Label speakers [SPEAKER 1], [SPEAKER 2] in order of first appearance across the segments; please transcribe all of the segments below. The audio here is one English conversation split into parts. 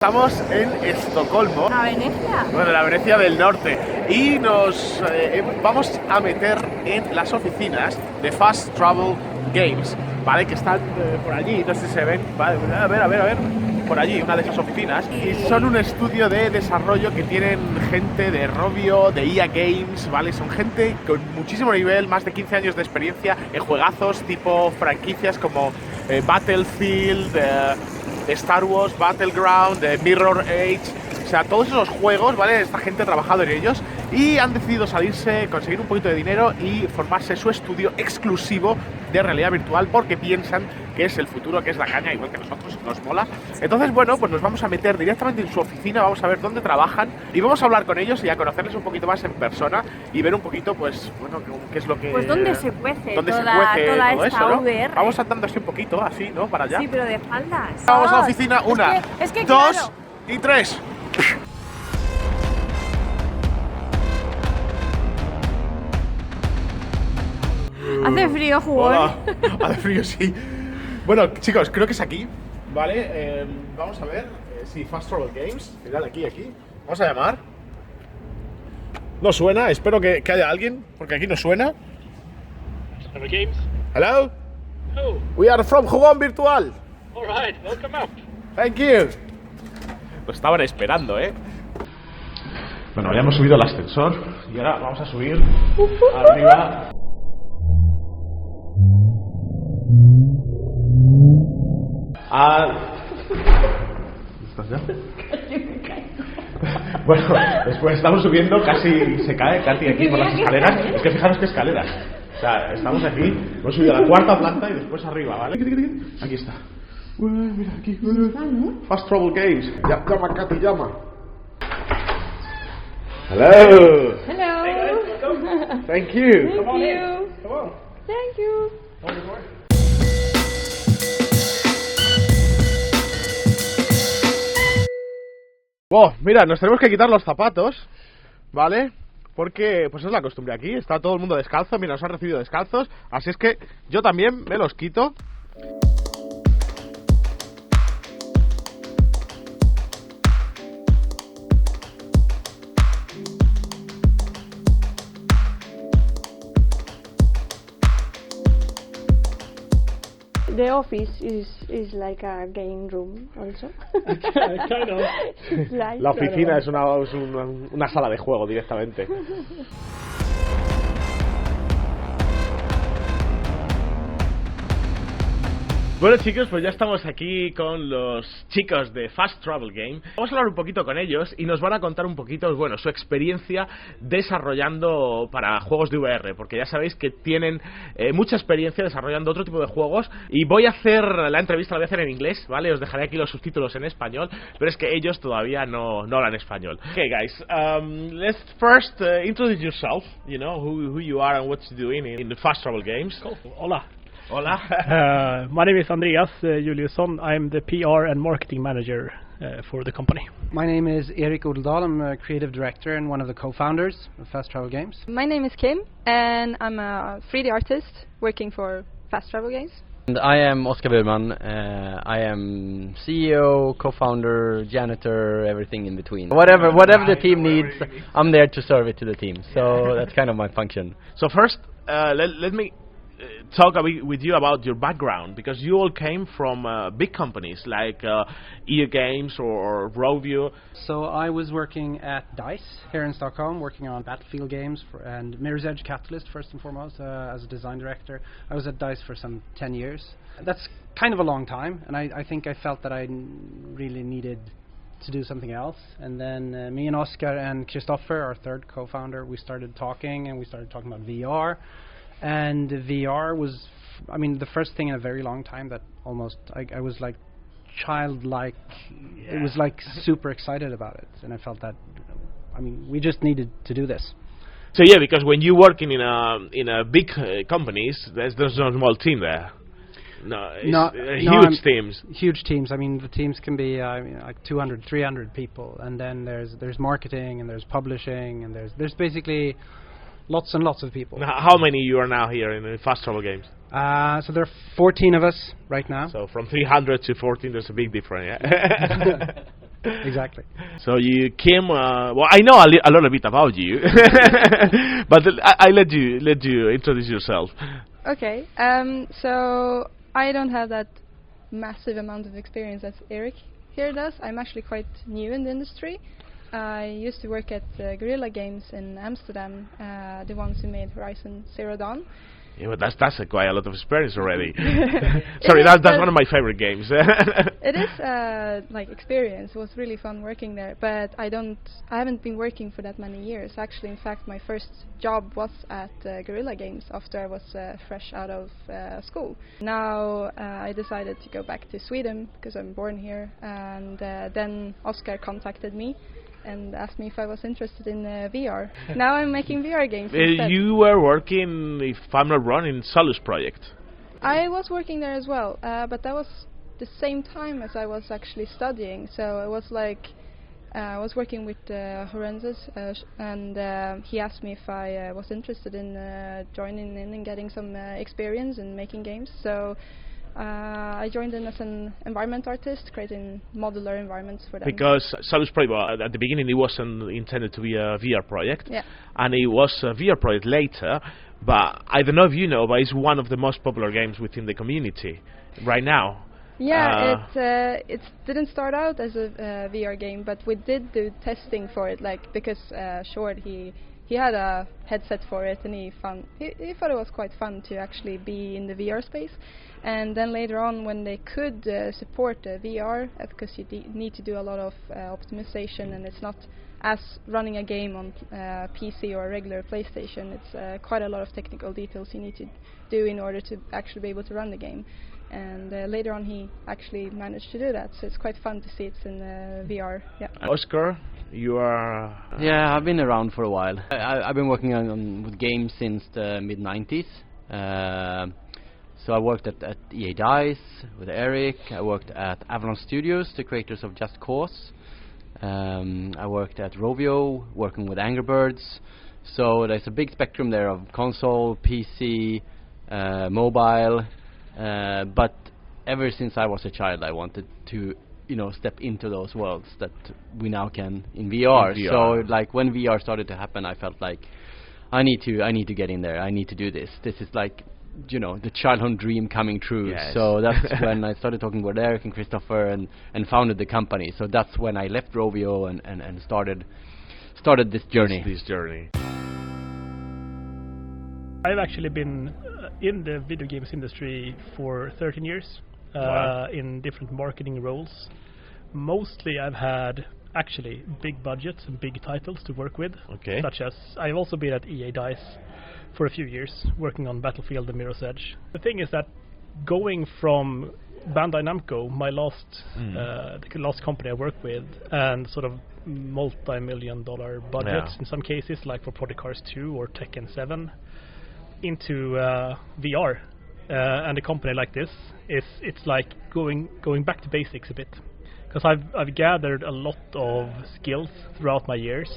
[SPEAKER 1] Estamos en Estocolmo,
[SPEAKER 2] ¿A Venecia?
[SPEAKER 1] bueno, la Venecia del Norte, y nos vamos a meter en las oficinas de Fast Travel Games, ¿vale? Que están por allí, no sé si se ven, ¿vale? A ver, por allí, una de esas oficinas, y son un estudio de desarrollo que tienen gente de Rovio, de EA Games, ¿vale? Son gente con muchísimo nivel, más de 15 años de experiencia en juegazos tipo franquicias como Battlefield, Star Wars, Battleground, Mirror Age, o sea, todos esos juegos, ¿vale? Esta gente ha trabajado en ellos y han decidido salirse, conseguir un poquito de dinero y formarse su estudio exclusivo de realidad virtual porque piensan que es el futuro, que es la caña, igual que a nosotros, nos mola. Entonces, bueno, pues nos vamos a meter directamente en su oficina, vamos a ver dónde trabajan y vamos a hablar con ellos y a conocerles un poquito más en persona y ver un poquito, pues, bueno, qué es lo que...
[SPEAKER 2] Pues dónde se cuece
[SPEAKER 1] dónde
[SPEAKER 2] toda,
[SPEAKER 1] se cuece
[SPEAKER 2] toda
[SPEAKER 1] todo
[SPEAKER 2] esta
[SPEAKER 1] eso, ¿no?
[SPEAKER 2] VR.
[SPEAKER 1] Vamos saltando así un poquito, así, ¿no? Para allá.
[SPEAKER 2] Sí, pero de espaldas.
[SPEAKER 1] Vamos a la oficina, una,
[SPEAKER 2] es que
[SPEAKER 1] dos
[SPEAKER 2] claro.
[SPEAKER 1] y tres.
[SPEAKER 2] Hace frío, Jugon.
[SPEAKER 1] Hola. Hace frío, sí. Bueno, chicos, creo que es aquí, ¿vale? Vamos a ver si Fast Travel Games, mirad aquí. Vamos a llamar. No suena, espero que haya alguien, porque aquí no suena.
[SPEAKER 3] Travel Games.
[SPEAKER 1] Hello?
[SPEAKER 3] Oh,
[SPEAKER 1] We are from Jugon Virtual.
[SPEAKER 3] all right. Welcome up.
[SPEAKER 1] Thank you. Lo estaban esperando, ¿eh? Bueno, ya hemos subido al ascensor y ahora vamos a subir arriba. ¿Estás ya? Bueno, después estamos subiendo, casi se cae Katy aquí por las escaleras. Es que fijaros qué escaleras. O sea, estamos aquí, hemos subido a la cuarta planta y después arriba, ¿vale? Aquí está. Mira, aquí. Fast Travel Games. Llama, Katy, llama. Hello.
[SPEAKER 2] Hello.
[SPEAKER 1] Thank you.
[SPEAKER 3] Come on in.
[SPEAKER 2] you.
[SPEAKER 3] Come on.
[SPEAKER 2] Thank you.
[SPEAKER 3] On the door.
[SPEAKER 1] Oh, mira, nos tenemos que quitar los zapatos, ¿vale? Porque, pues es la costumbre aquí, está todo el mundo descalzo, mira, nos han recibido descalzos, así es que yo también me los quito.
[SPEAKER 2] The office is like a game room also.
[SPEAKER 3] Kind of.
[SPEAKER 2] It's like
[SPEAKER 1] La oficina es una sala de juego directamente. Bueno, chicos, pues ya estamos aquí con los chicos de Fast Travel Game. Vamos a hablar un poquito con ellos y nos van a contar un poquito, bueno, su experiencia desarrollando para juegos de VR, porque ya sabéis que tienen mucha experiencia desarrollando otro tipo de juegos. Y voy a hacer la entrevista, la voy a hacer en inglés, ¿vale? Os dejaré aquí los subtítulos en español, pero es que ellos todavía no hablan español. Okay, guys, let's first introduce yourself, you know, who you are and what you're doing in the Fast Travel Games.
[SPEAKER 3] Cool. Hola.
[SPEAKER 1] Hola.
[SPEAKER 3] My name is Andreas Juliusson. I'm the PR and marketing manager for the company.
[SPEAKER 4] My name is Erik Odeldal. I'm a creative director and one of the co-founders of Fast Travel Games.
[SPEAKER 5] My name is Kim, and I'm a 3D artist working for Fast Travel Games.
[SPEAKER 6] And I am Oskar Burman. I am CEO, co-founder, janitor, everything in between. Whatever the team needs, I'm there to serve it to the team. So that's kind of my function.
[SPEAKER 1] So first, let me talk a bit with you about your background, because you all came from big companies like EA Games or Rovio.
[SPEAKER 4] So I was working at DICE here in Stockholm, working on Battlefield games and Mirror's Edge Catalyst first and foremost as a design director. I was at DICE for some 10 years. That's kind of a long time, and I think I felt that I really needed to do something else. And then me and Oskar and Christopher, our third co-founder, we started talking about VR. And VR was, I mean, the first thing in a very long time that almost, I was like childlike. Yeah. It was like super excited about it. And I felt that, I mean, we just needed to do this.
[SPEAKER 1] So yeah, because when you working in a big companies, there's no small team there. No, huge teams.
[SPEAKER 4] Huge teams. I mean, the teams can be like 200, 300 people. And then there's marketing and there's publishing and there's basically lots and lots of people.
[SPEAKER 1] Now, how many you are now here in Fast Travel Games?
[SPEAKER 4] So there are 14 of us right now.
[SPEAKER 1] So from 300 to 14, there's a big difference. Yeah?
[SPEAKER 4] Exactly.
[SPEAKER 1] So you came. Well, I know a little bit about you, but I let you introduce yourself.
[SPEAKER 5] Okay. So I don't have that massive amount of experience as Eric here does. I'm actually quite new in the industry. I used to work at Guerrilla Games in Amsterdam, the ones who made Horizon Zero Dawn.
[SPEAKER 1] Yeah, but that's quite a lot of experience already. Sorry, that's one of my favorite games.
[SPEAKER 5] It is like experience. It was really fun working there, but I haven't been working for that many years. Actually, in fact, my first job was at Guerrilla Games after I was fresh out of school. Now I decided to go back to Sweden because I'm born here, and then Oscar contacted me and asked me if I was interested in VR. Now I'm making VR games instead.
[SPEAKER 1] You were working, if I'm not wrong, in Salus project.
[SPEAKER 5] I was working there as well, but that was the same time as I was actually studying. So it was like I was working with Horrendous, and he asked me if I was interested in joining in and getting some experience in making games. So I joined in as an environment artist, creating modular environments for them. Because
[SPEAKER 1] Salus project, at the beginning, it wasn't intended to be a VR project,
[SPEAKER 5] yeah.
[SPEAKER 1] And it was a VR project later. But I don't know if you know, but it's one of the most popular games within the community right now.
[SPEAKER 5] Yeah, it didn't start out as a VR game, but we did do testing for it, like because Short he had a headset for it, and he thought it was quite fun to actually be in the VR space. And then later on, when they could support VR, because you need to do a lot of optimization, and it's not as running a game on PC or a regular PlayStation. It's quite a lot of technical details you need to do in order to actually be able to run the game. And later on, he actually managed to do that, so it's quite fun to see it in VR. Yeah.
[SPEAKER 1] Oscar, you are...
[SPEAKER 6] Yeah, I've been around for a while. I've been working with games since the mid-90s. So I worked at EA DICE with Eric. I worked at Avalanche Studios, the creators of Just Cause. I worked at Rovio, working with Angry Birds. So there's a big spectrum there of console, PC, mobile. But ever since I was a child, I wanted to, step into those worlds that we now can in VR. So, like when VR started to happen, I felt like I need to get in there. I need to do this. This is like, the childhood dream coming true.
[SPEAKER 1] Yes.
[SPEAKER 6] So that's when I started talking with Eric and Christopher and founded the company. So that's when I left Rovio and started this journey.
[SPEAKER 1] This journey.
[SPEAKER 3] I've actually been in the video games industry for 13 years,
[SPEAKER 1] Wow.
[SPEAKER 3] in different marketing roles. Mostly I've had actually big budgets and big titles to work with,
[SPEAKER 1] Okay.
[SPEAKER 3] such as I've also been at EA DICE for a few years, working on Battlefield and Mirror's Edge. The thing is that going from Bandai Namco, my the last company I worked with, and sort of multi-million-dollar budgets in some cases, like for Project Cars 2 or Tekken 7, into VR, and a company like this it's like going back to basics a bit, because I've gathered a lot of skills throughout my years.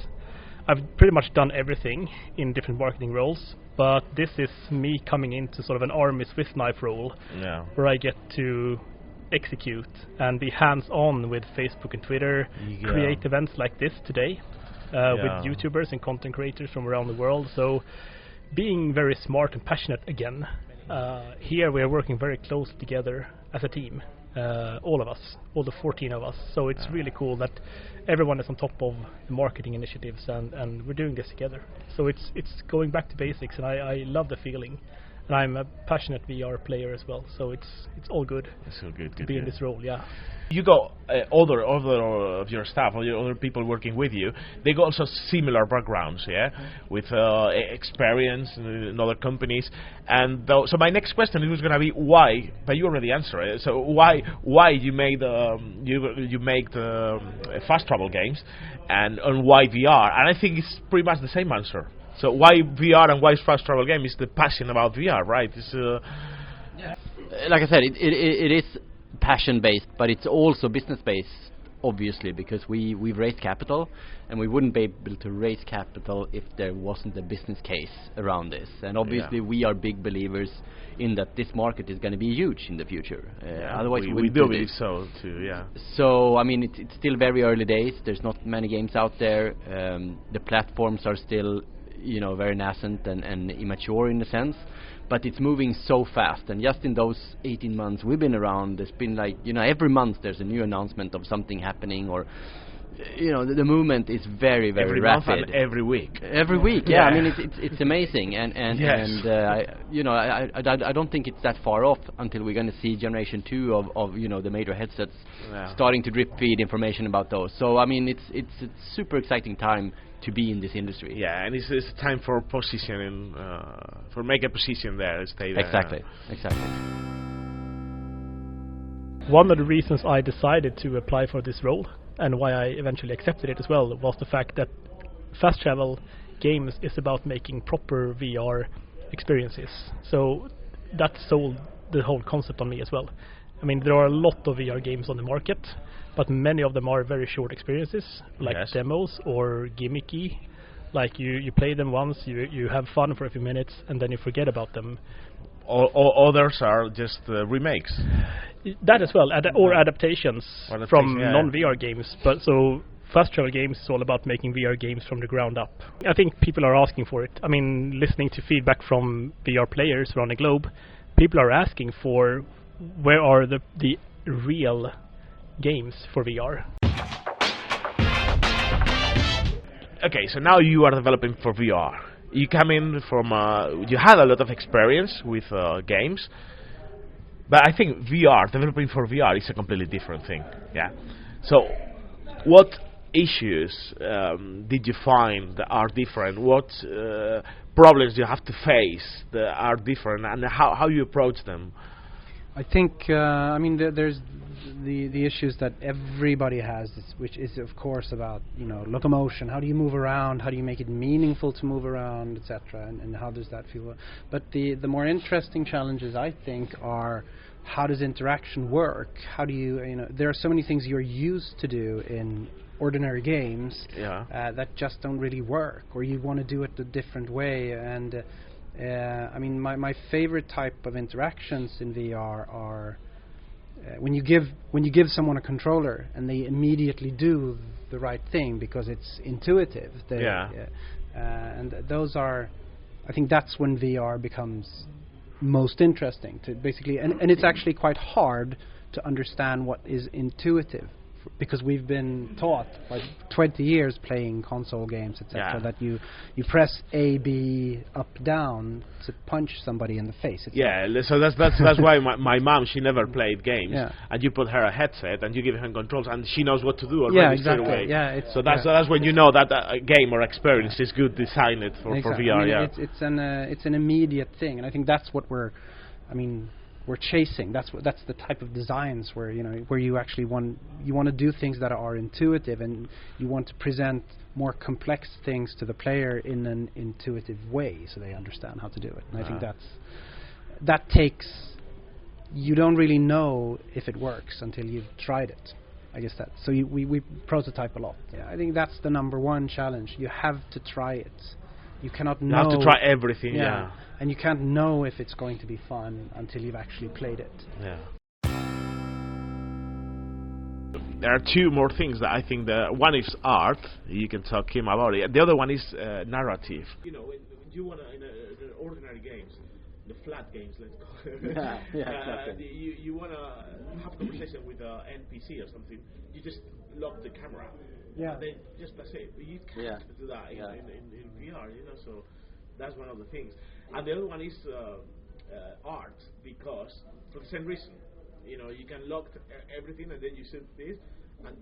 [SPEAKER 3] I've pretty much done everything in different marketing roles, but this is me coming into sort of an army Swiss knife role, where I get to execute and be hands-on with Facebook and Twitter, create events like this today with YouTubers and content creators from around the world. So being very smart and passionate again. Here we are working very close together as a team, all of us, all the 14 of us. So it's really cool that everyone is on top of the marketing initiatives, and we're doing this together. So it's going back to basics, and I love the feeling. And I'm a passionate VR player as well, so it's all good.
[SPEAKER 1] It's so good
[SPEAKER 3] to be in this role. Yeah.
[SPEAKER 1] You got other of your staff, or your other people working with you. They got also similar backgrounds, with experience in other companies. And so my next question was going to be why, but you already answered it. So why you made you make the fast travel games, and why VR? And I think it's pretty much the same answer. So why VR and why fast travel game is the passion about VR, right? It's
[SPEAKER 6] like I said, it is passion based, but it's also business based obviously, because we've raised capital, and we wouldn't be able to raise capital if there wasn't a business case around this. And obviously, we are big believers in that this market is going to be huge in the future. Otherwise, we
[SPEAKER 1] do
[SPEAKER 6] do
[SPEAKER 1] believe
[SPEAKER 6] this.
[SPEAKER 1] so too. Yeah.
[SPEAKER 6] So I mean, it's still very early days. There's not many games out there. The platforms are still, very nascent and immature in a sense. But it's moving so fast, and just in those 18 months we've been around, there's been like, every month there's a new announcement of something happening, or the movement is very, very
[SPEAKER 1] every
[SPEAKER 6] rapid.
[SPEAKER 1] month and every week.
[SPEAKER 6] Every week, yeah. I mean, it's amazing, and
[SPEAKER 1] Yes.
[SPEAKER 6] I don't think it's that far off until we're going to see generation 2 of the major headsets starting to drip feed information about those. So I mean, it's a super exciting time to be in this industry.
[SPEAKER 1] Yeah, and it's time for positioning, for make a position there, stay there.
[SPEAKER 6] Exactly.
[SPEAKER 3] One of the reasons I decided to apply for this role, and why I eventually accepted it as well, was the fact that fast travel games is about making proper VR experiences. So that sold the whole concept on me as well. I mean, there are a lot of VR games on the market, but many of them are very short experiences, like demos or gimmicky. Like you play them once, you have fun for a few minutes, and then you forget about them.
[SPEAKER 1] Or others are just remakes.
[SPEAKER 3] That as well, or adaptations from non-VR games. But so fast travel games is all about making VR games from the ground up. I think people are asking for it. I mean, listening to feedback from VR players around the globe, people are asking for where are the real games for VR.
[SPEAKER 1] Okay, so now you are developing for VR. You come in from you had a lot of experience with games, but I think developing for VR is a completely different thing. Yeah. So, what issues did you find that are different? What problems you have to face that are different, and how you approach them?
[SPEAKER 4] I think, there's the issues that everybody has, which is of course about locomotion. How do you move around? How do you make it meaningful to move around, etc. And how does that feel? But the more interesting challenges, I think, are how does interaction work? How do you there are so many things you're used to do in ordinary games that just don't really work, or you want to do it a different way. And my favorite type of interactions in VR are when you give someone a controller and they immediately do the right thing because it's intuitive. And those are, I think that's when VR becomes most interesting to basically, and it's actually quite hard to understand what is intuitive, because we've been taught like 20 years playing console games, etc. that you press A, B, up, down to punch somebody in the face.
[SPEAKER 1] So that's why my mom, she never played games, and you put her a headset and you give her controls and she knows what to do already straight away. So that's when you know that a game or experience is good designed for VR.
[SPEAKER 4] It's an immediate thing, and I think that's what we're chasing. That's the type of designs where you actually want to do things that are intuitive, and you want to present more complex things to the player in an intuitive way, so they understand how to do it. And I think that takes. You don't really know if it works until you've tried it. I guess that. So we prototype a lot. I think that's the number one challenge. You have to try it. You cannot know.
[SPEAKER 1] You have to try everything.
[SPEAKER 4] And you can't know if it's going to be fun until you've actually played it.
[SPEAKER 1] There are two more things that I think. One is art. You can talk him about it. The other one is narrative. When you want to, in ordinary games, the flat games, let's call it. Exactly. You want to have a conversation with an NPC or something. You just lock the camera. Then that's it. But you can't do that in VR. So that's one of the things. And the other one is art, because for the same reason, you can lock everything and then you set this, and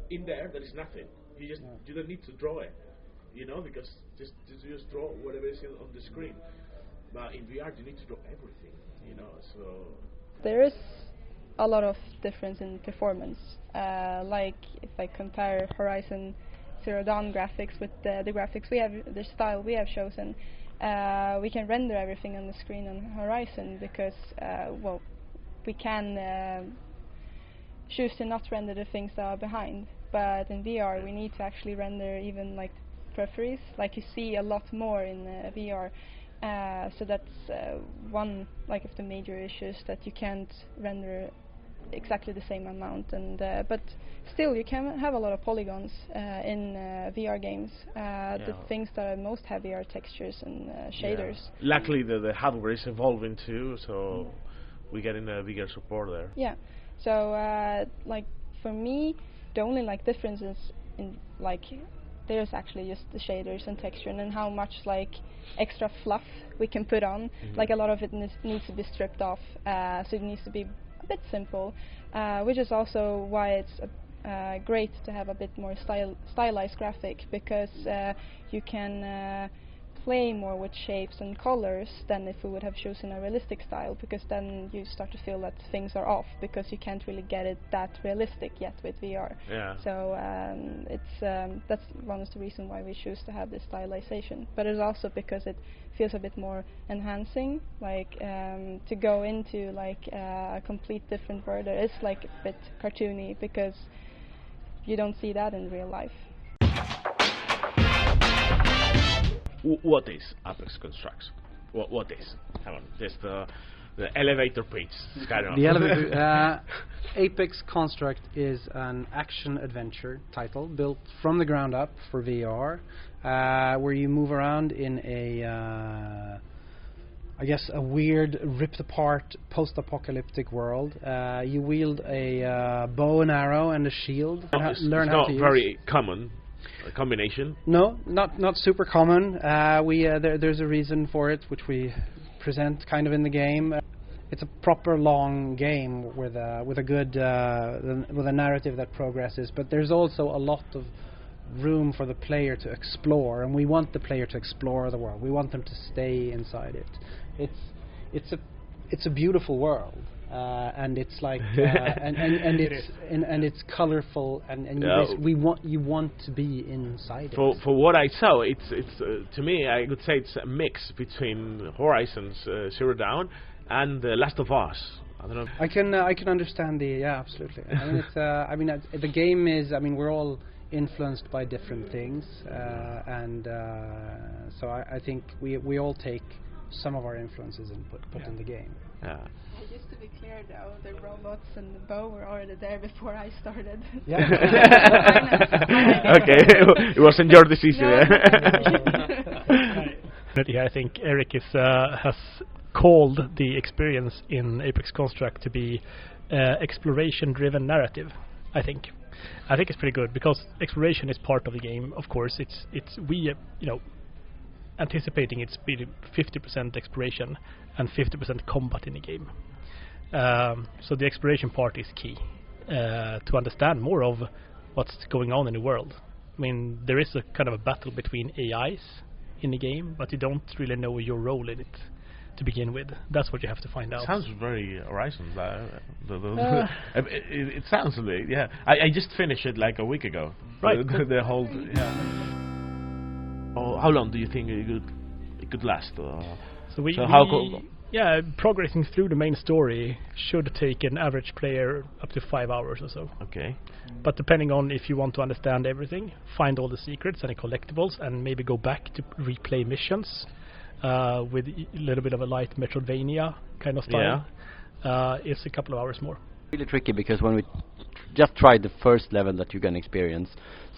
[SPEAKER 1] in there is nothing. You don't need to draw it, because just draw whatever is on the screen. But in VR, you need to draw everything, So
[SPEAKER 5] there is a lot of difference in performance. Like if I compare Horizon Zero Dawn graphics with the graphics we have, the style we have chosen. We can render everything on the screen on Horizon because we can choose to not render the things that are behind. But in VR, we need to actually render even like peripheries. Like you see a lot more in VR. So that's one like of the major issues, that you can't render exactly the same amount, and but still you can have a lot of polygons in VR games. The things that are most heavy are textures and shaders.
[SPEAKER 1] Luckily the hardware is evolving too, so we're getting a bigger support there.
[SPEAKER 5] Yeah, so like for me the only like differences in like there's actually just the shaders and texture, and then how much like extra fluff we can put on. Like a lot of it needs to be stripped off, so it needs to be a bit simple, which is also why it's great to have a bit more stylized graphic, because you can play more with shapes and colors than if we would have chosen a realistic style, because then you start to feel that things are off, because you can't really get it that realistic yet with VR.
[SPEAKER 1] Yeah.
[SPEAKER 5] So that's one of the reasons why we choose to have this stylization. But it's also because it feels a bit more enhancing, like to go into like a complete different world. It is like a bit cartoony, because you don't see that in real life.
[SPEAKER 1] What is Apex Constructs? What is? Hang on, just the elevator pitch. Kind of.
[SPEAKER 4] The elevator. Apex Construct is an action-adventure title built from the ground up for VR, where you move around in a, I guess, a weird, ripped-apart, post-apocalyptic world. You wield a bow and arrow and a shield. Learn how to use.
[SPEAKER 1] It's not very common. A combination?
[SPEAKER 4] No, not super common. There's a reason for it, which we present kind of in the game. It's a proper long game with a good with a narrative that progresses, but there's also a lot of room for the player to explore, and we want the player to explore the world. We want them to stay inside it. It's a beautiful world. And it's like and it's colorful, and you want to be inside it.
[SPEAKER 1] For what I saw, it's to me I would say it's a mix between Horizons Zero Dawn and Last of Us. I don't know.
[SPEAKER 4] I can understand absolutely. I mean it's the game is, I mean, we're all influenced by different things, and so I think we all take some of our influences and put in the game.
[SPEAKER 1] Yeah.
[SPEAKER 5] Just to be clear though, the robots and the bow were already there before I started.
[SPEAKER 4] Yeah.
[SPEAKER 1] Okay, it wasn't your decision.
[SPEAKER 3] I think Eric has called the experience in Apex Construct to be exploration-driven narrative. I think it's pretty good, because exploration is part of the game. Of course, anticipating it's be 50% exploration and 50% combat in the game. So the exploration part is key to understand more of what's going on in the world. I mean, there is a kind of a battle between AIs in the game, but you don't really know your role in it to begin with. That's what you have to find out.
[SPEAKER 1] Sounds very Horizons. It sounds like, yeah. I just finished it like a week ago.
[SPEAKER 3] Right.
[SPEAKER 1] The whole, how long do you think it could last?
[SPEAKER 3] Progressing through the main story should take an average player up to 5 hours or so.
[SPEAKER 1] Okay.
[SPEAKER 3] But depending on if you want to understand everything, find all the secrets and the collectibles, and maybe go back to replay missions with a little bit of a light Metroidvania kind of style, it's a couple of hours more.
[SPEAKER 6] Really tricky, because when we just tried the first level that you can experience,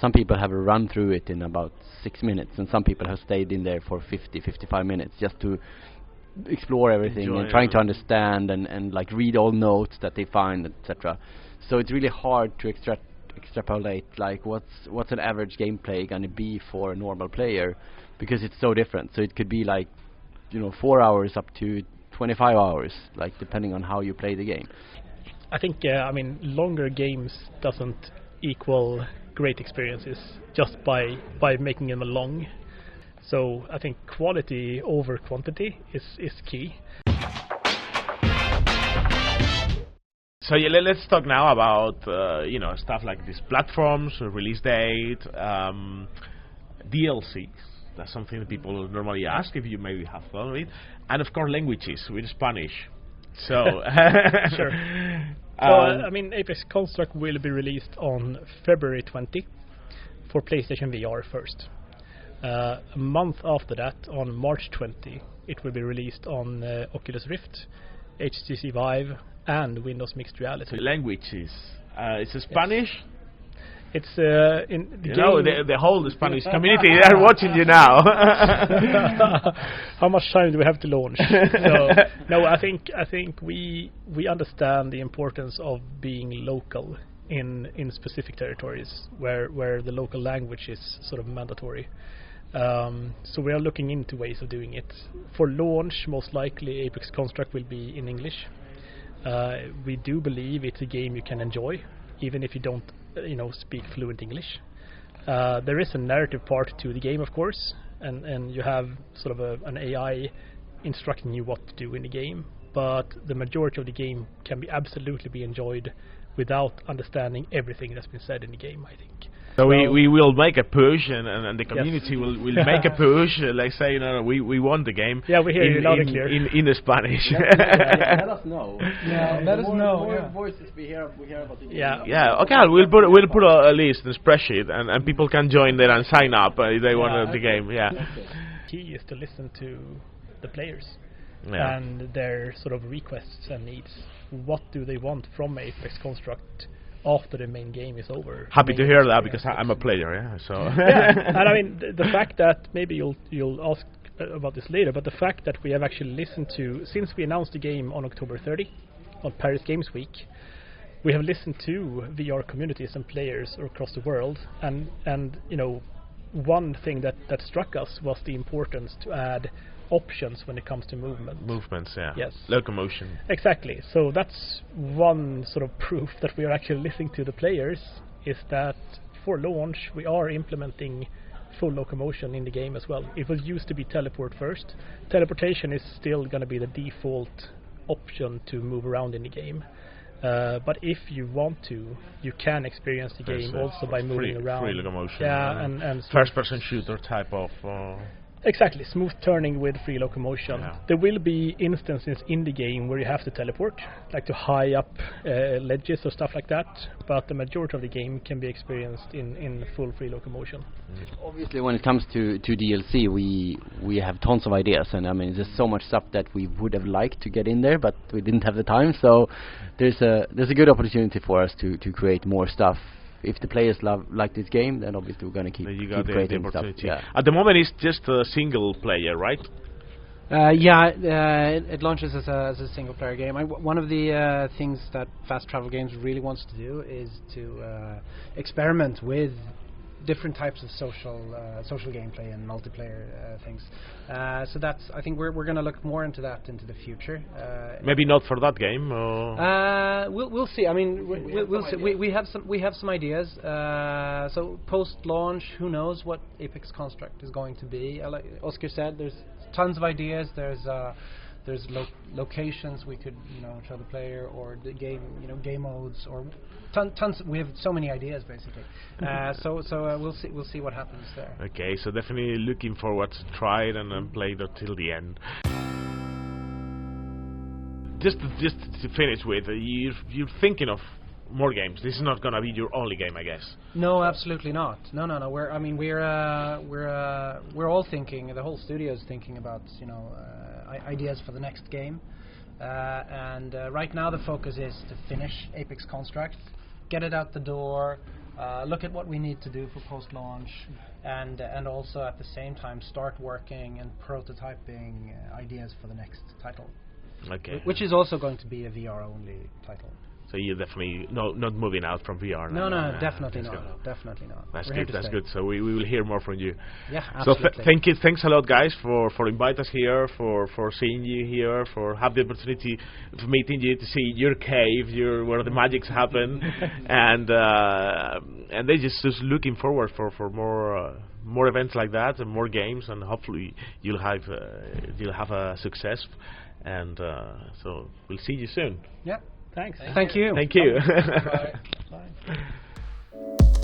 [SPEAKER 6] some people have run through it in about 6 minutes, and some people have stayed in there for 55 minutes just to explore everything and trying to understand and like read all notes that they find, etc. So it's really hard to extrapolate like what's an average gameplay going to be for a normal player, because it's so different. So it could be like 4 hours up to 25 hours, like depending on how you play the game.
[SPEAKER 3] I think longer games doesn't equal great experiences just by making them long. So I think quality over quantity is key.
[SPEAKER 1] So let's talk now about stuff like these platforms, release date, DLCs. That's something that people normally ask if you maybe have thought of it, and of course languages with Spanish. So
[SPEAKER 3] sure. I mean, Apex Construct will be released on February 20 for PlayStation VR first. A month after that, on March 20, it will be released on Oculus Rift, HTC Vive, and Windows Mixed Reality.
[SPEAKER 1] The languages. It's Spanish.
[SPEAKER 3] It's in the
[SPEAKER 1] You
[SPEAKER 3] game.
[SPEAKER 1] know, the whole Spanish community, they're watching you now.
[SPEAKER 3] How much time do we have to launch? So, no, I think we understand the importance of being local in specific territories where the local language is sort of mandatory. So we are looking into ways of doing it. For launch, most likely Apex Construct will be in English. We do believe it's a game you can enjoy, even if you don't speak fluent English. There is a narrative part to the game, of course, and you have sort of an AI instructing you what to do in the game, but the majority of the game can absolutely be enjoyed without understanding everything that's been said in the game, I think.
[SPEAKER 1] So we will make a push, and the community will make a push. Like say, we want the game.
[SPEAKER 3] Yeah, we hear you loud and clear.
[SPEAKER 1] In the Spanish.
[SPEAKER 6] Let us know.
[SPEAKER 4] Yeah, let us know.
[SPEAKER 6] More voices we hear about the game.
[SPEAKER 3] Yeah.
[SPEAKER 1] Okay, we'll put a list and spreadsheet, and people can join there and sign up if they want the game. Yeah.
[SPEAKER 3] Key is to listen to the players
[SPEAKER 1] Yeah.
[SPEAKER 3] and their sort of requests and needs. What do they want from Apex Construct after the main game is over?
[SPEAKER 1] Happy to hear that because I'm a player. Yeah. So.
[SPEAKER 3] Yeah, and I mean the fact that maybe you'll ask about this later, but the fact that we have actually listened to, since we announced the game on October 30 on Paris Games Week, we have listened to VR communities and players across the world, and one thing that struck us was the importance to add options when it comes to movements, yeah.
[SPEAKER 1] Yes. Locomotion.
[SPEAKER 3] Exactly. So that's one sort of proof that we are actually listening to the players, is that for launch we are implementing full locomotion in the game as well. It was used to be teleport first. Teleportation is still going to be the default option to move around in the game. But if you want to, you can experience the game also by moving around.
[SPEAKER 1] Free locomotion.
[SPEAKER 3] Yeah, and
[SPEAKER 1] first-person shooter type of.
[SPEAKER 3] Exactly, smooth turning with free locomotion. Yeah. There will be instances in the game where you have to teleport, like to high up ledges or stuff like that, but the majority of the game can be experienced in full free locomotion.
[SPEAKER 6] Obviously, when it comes to DLC, we have tons of ideas, and I mean, there's so much stuff that we would have liked to get in there, but we didn't have the time. So there's a good opportunity for us to create more stuff. If the players like this game, then obviously we're going to keep creating stuff. Yeah.
[SPEAKER 1] At the moment, it's just a single player, right?
[SPEAKER 4] It launches as a single player game. One of the things that Fast Travel Games really wants to do is to experiment with different types of social gameplay and multiplayer things. So that's, I think we're going to look more into that into the future.
[SPEAKER 1] Maybe not for that game. Or
[SPEAKER 4] we'll see. I mean, we'll see. We have some ideas. So post launch, who knows what Apex Construct is going to be? Like Oscar said, there's tons of ideas. There's locations we could show the player, or the game game modes, or tons. We have so many ideas basically. So we'll see what happens there.
[SPEAKER 1] Okay, so definitely looking forward to try it and play it till the end. Just to finish with, you're thinking of more games. This is not gonna be your only game, I guess.
[SPEAKER 4] No, absolutely not. No. We're all thinking. The whole studio is thinking about ideas for the next game. And right now the focus is to finish Apex Construct, get it out the door, look at what we need to do for post-launch, and also at the same time start working and prototyping ideas for the next title.
[SPEAKER 1] Okay.
[SPEAKER 4] Which is also going to be a VR-only title.
[SPEAKER 1] So you're definitely not moving out from VR.
[SPEAKER 4] No, definitely not. Definitely not.
[SPEAKER 1] That's good. That's good. So we will hear more from you.
[SPEAKER 4] Yeah, absolutely.
[SPEAKER 1] So thanks a lot, guys, for inviting us here, for seeing you here, for having the opportunity of meeting you, to see your cave, where the magics happen, and they just looking forward for more events like that and more games, and hopefully you'll have a success, and so we'll see you soon.
[SPEAKER 4] Yeah.
[SPEAKER 3] Thanks.
[SPEAKER 4] Thank you.
[SPEAKER 1] Thank you.
[SPEAKER 3] Bye. Bye.